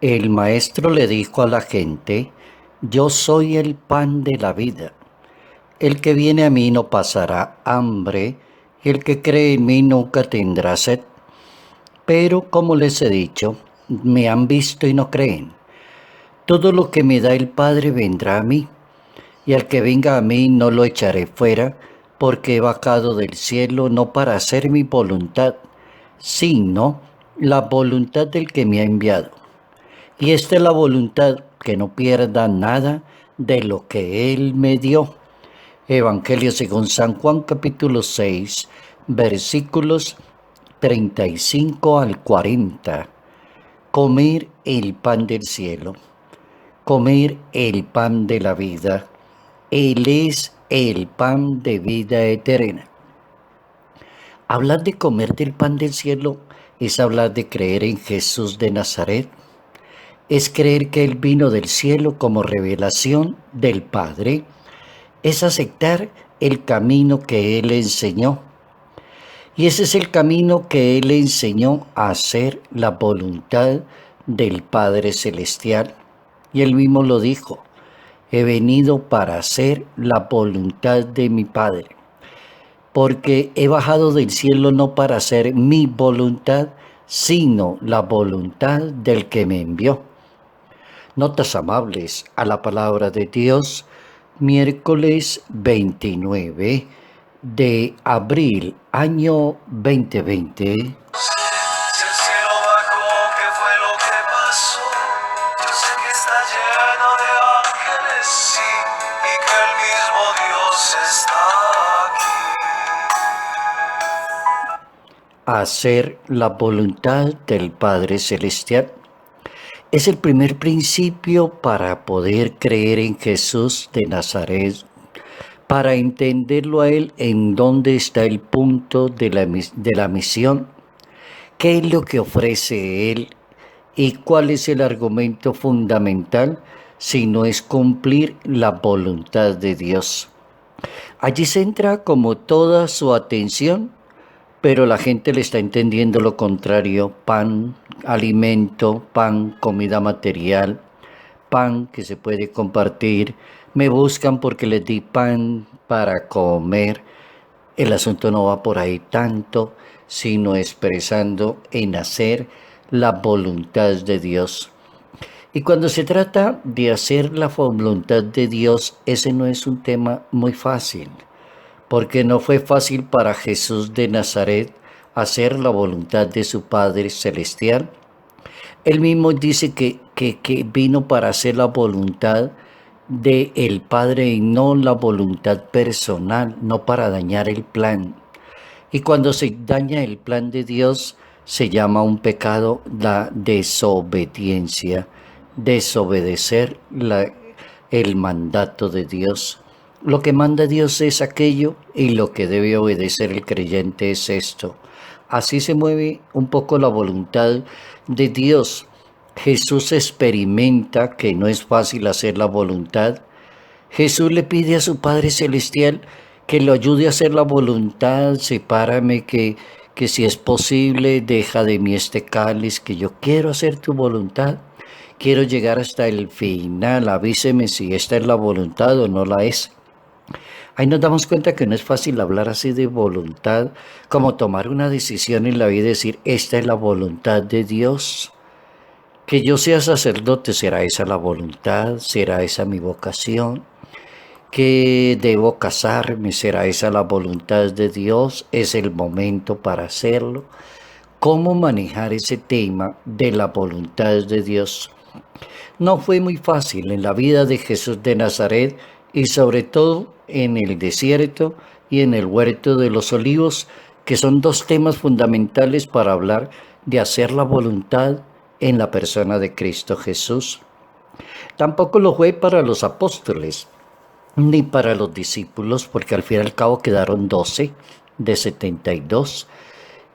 El maestro le dijo a la gente, yo soy el pan de la vida. El que viene a mí no pasará hambre, y el que cree en mí nunca tendrá sed. Pero, como les he dicho, me han visto y no creen. Todo lo que me da el Padre vendrá a mí, y al que venga a mí no lo echaré fuera, porque he bajado del cielo no para hacer mi voluntad, sino la voluntad del que me ha enviado. Y esta es la voluntad, que no pierda nada de lo que Él me dio. Evangelio según San Juan capítulo 6, versículos 35 al 40. Comer el pan del cielo, comer el pan de la vida. Él es el pan de vida eterna. Hablar de comer del pan del cielo es hablar de creer en Jesús de Nazaret. Es creer que Él vino del cielo como revelación del Padre. Es aceptar el camino que Él enseñó. Y ese es el camino que Él enseñó a hacer la voluntad del Padre Celestial. Y Él mismo lo dijo, he venido para hacer la voluntad de mi Padre. Porque he bajado del cielo no para hacer mi voluntad, sino la voluntad del que me envió. Notas amables a la palabra de Dios, miércoles 29 de abril, año 2020. Si el cielo bajó, ¿qué fue lo que pasó? Yo sé que está lleno de ángeles, sí, y que el mismo Dios está aquí. Hacer la voluntad del Padre Celestial es el primer principio para poder creer en Jesús de Nazaret, para entenderlo a Él en dónde está el punto de la misión, qué es lo que ofrece Él y cuál es el argumento fundamental si no es cumplir la voluntad de Dios. Allí centra como toda su atención, pero la gente le está entendiendo lo contrario: pan, alimento, pan, comida material, pan que se puede compartir. Me buscan porque les di pan para comer. El asunto no va por ahí tanto, sino expresando en hacer la voluntad de Dios. Y cuando se trata de hacer la voluntad de Dios, ese no es un tema muy fácil, porque no fue fácil para Jesús de Nazaret hacer la voluntad de su Padre Celestial. Él mismo dice que vino para hacer la voluntad de el Padre y no la voluntad personal, no para dañar el plan. Y cuando se daña el plan de Dios, se llama un pecado la desobediencia, desobedecer el mandato de Dios. Lo que manda Dios es aquello y lo que debe obedecer el creyente es esto. Así se mueve un poco la voluntad de Dios. Jesús experimenta que no es fácil hacer la voluntad. Jesús le pide a su Padre Celestial que lo ayude a hacer la voluntad. Sepárame, que si es posible, deja de mí este cáliz, que yo quiero hacer tu voluntad. Quiero llegar hasta el final. Avíseme si esta es la voluntad o no la es. Ahí nos damos cuenta que no es fácil hablar así de voluntad, como tomar una decisión en la vida y decir, esta es la voluntad de Dios. Que yo sea sacerdote, ¿será esa la voluntad? ¿Será esa mi vocación? Que debo casarme, ¿será esa la voluntad de Dios? ¿Es el momento para hacerlo? ¿Cómo manejar ese tema de la voluntad de Dios? No fue muy fácil en la vida de Jesús de Nazaret y sobre todo en el desierto y en el huerto de los olivos, que son dos temas fundamentales para hablar de hacer la voluntad en la persona de Cristo Jesús. Tampoco lo fue para los apóstoles ni para los discípulos, porque al fin y al cabo quedaron 12 de 72,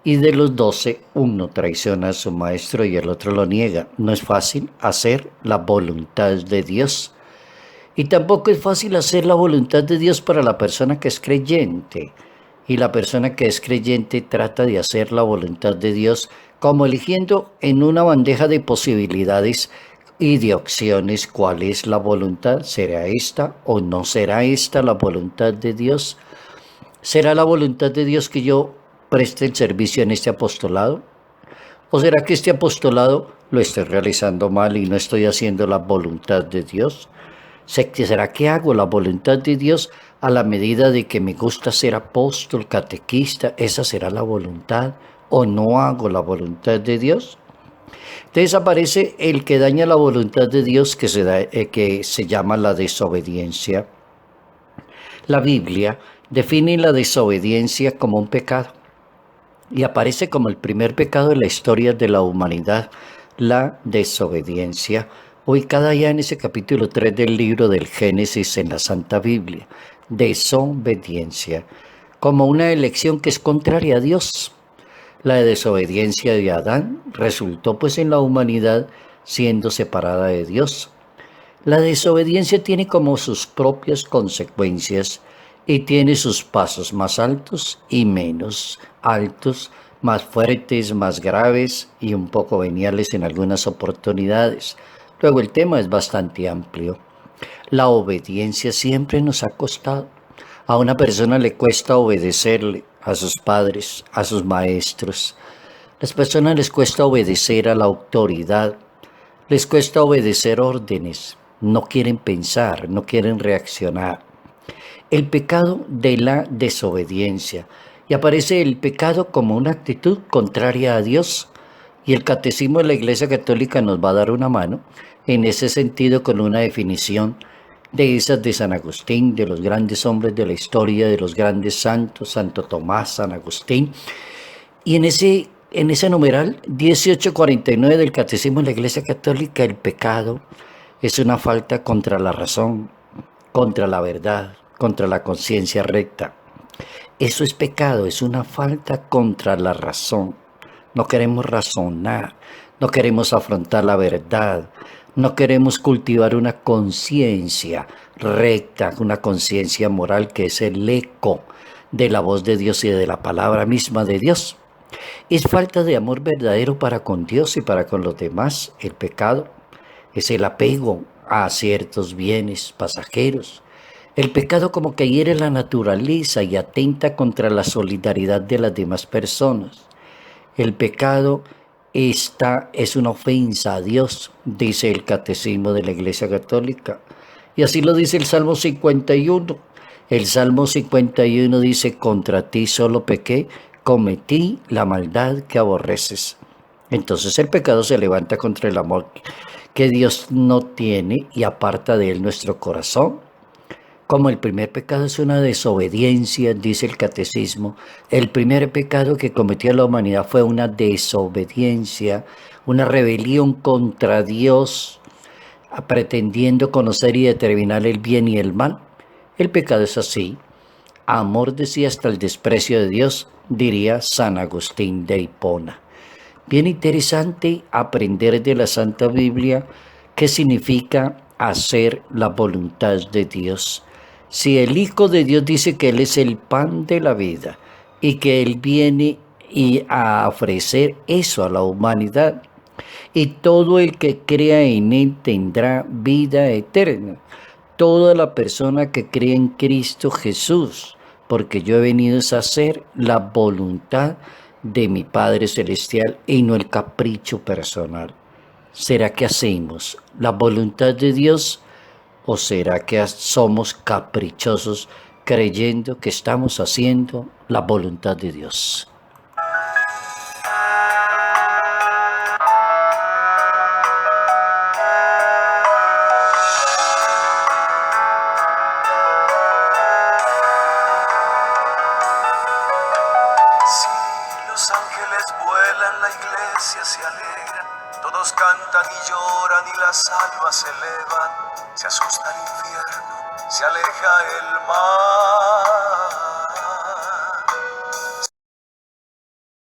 y de los 12 uno traiciona a su maestro y el otro lo niega. No es fácil hacer la voluntad de Dios. Y tampoco es fácil hacer la voluntad de Dios para la persona que es creyente. Y la persona que es creyente trata de hacer la voluntad de Dios como eligiendo en una bandeja de posibilidades y de opciones cuál es la voluntad. ¿Será esta o no será esta la voluntad de Dios? ¿Será la voluntad de Dios que yo preste el servicio en este apostolado? ¿O será que este apostolado lo estoy realizando mal y no estoy haciendo la voluntad de Dios? ¿Será que hago la voluntad de Dios a la medida de que me gusta ser apóstol, catequista? ¿Esa será la voluntad? ¿O no hago la voluntad de Dios? Entonces aparece el que daña la voluntad de Dios, que se llama la desobediencia. La Biblia define la desobediencia como un pecado y aparece como el primer pecado de la historia de la humanidad, la desobediencia, ubicada ya en ese capítulo 3 del libro del Génesis en la Santa Biblia. Desobediencia, como una elección que es contraria a Dios. La desobediencia de Adán resultó pues en la humanidad siendo separada de Dios. La desobediencia tiene como sus propias consecuencias y tiene sus pasos más altos y menos altos, más fuertes, más graves y un poco veniales en algunas oportunidades. Luego el tema es bastante amplio. La obediencia siempre nos ha costado. A una persona le cuesta obedecerle a sus padres, a sus maestros. A las personas les cuesta obedecer a la autoridad. Les cuesta obedecer órdenes. No quieren pensar, no quieren reaccionar. El pecado de la desobediencia. Y aparece el pecado como una actitud contraria a Dios. Y el Catecismo de la Iglesia Católica nos va a dar una mano en ese sentido con una definición de esas de San Agustín, de los grandes hombres de la historia, de los grandes santos, Santo Tomás, San Agustín. Y en ese numeral 1849 del Catecismo de la Iglesia Católica, el pecado es una falta contra la razón, contra la verdad, contra la conciencia recta. Eso es pecado, es una falta contra la razón. No queremos razonar, no queremos afrontar la verdad, no queremos cultivar una conciencia recta, una conciencia moral que es el eco de la voz de Dios y de la palabra misma de Dios. Es falta de amor verdadero para con Dios y para con los demás. El pecado es el apego a ciertos bienes pasajeros. El pecado como que hiere la naturaleza y atenta contra la solidaridad de las demás personas. El pecado es una ofensa a Dios, dice el Catecismo de la Iglesia Católica. Y así lo dice el Salmo 51. El Salmo 51 dice: contra ti solo pequé, cometí la maldad que aborreces. Entonces el pecado se levanta contra el amor que Dios no tiene y aparta de él nuestro corazón. Como el primer pecado es una desobediencia, dice el Catecismo, el primer pecado que cometió la humanidad fue una desobediencia, una rebelión contra Dios, pretendiendo conocer y determinar el bien y el mal. El pecado es así. Amor decía hasta el desprecio de Dios, diría San Agustín de Hipona. Bien interesante aprender de la Santa Biblia qué significa hacer la voluntad de Dios. Si el Hijo de Dios dice que Él es el pan de la vida y que Él viene a ofrecer eso a la humanidad, y todo el que crea en Él tendrá vida eterna. Toda la persona que cree en Cristo Jesús, porque yo he venido a hacer la voluntad de mi Padre Celestial y no el capricho personal. ¿Será que hacemos la voluntad de Dios o será que somos caprichosos creyendo que estamos haciendo la voluntad de Dios? Si los ángeles vuelan, la iglesia se alegra, todos cantan y lloran y las almas se elevan, se asusta el infierno, se aleja el mal.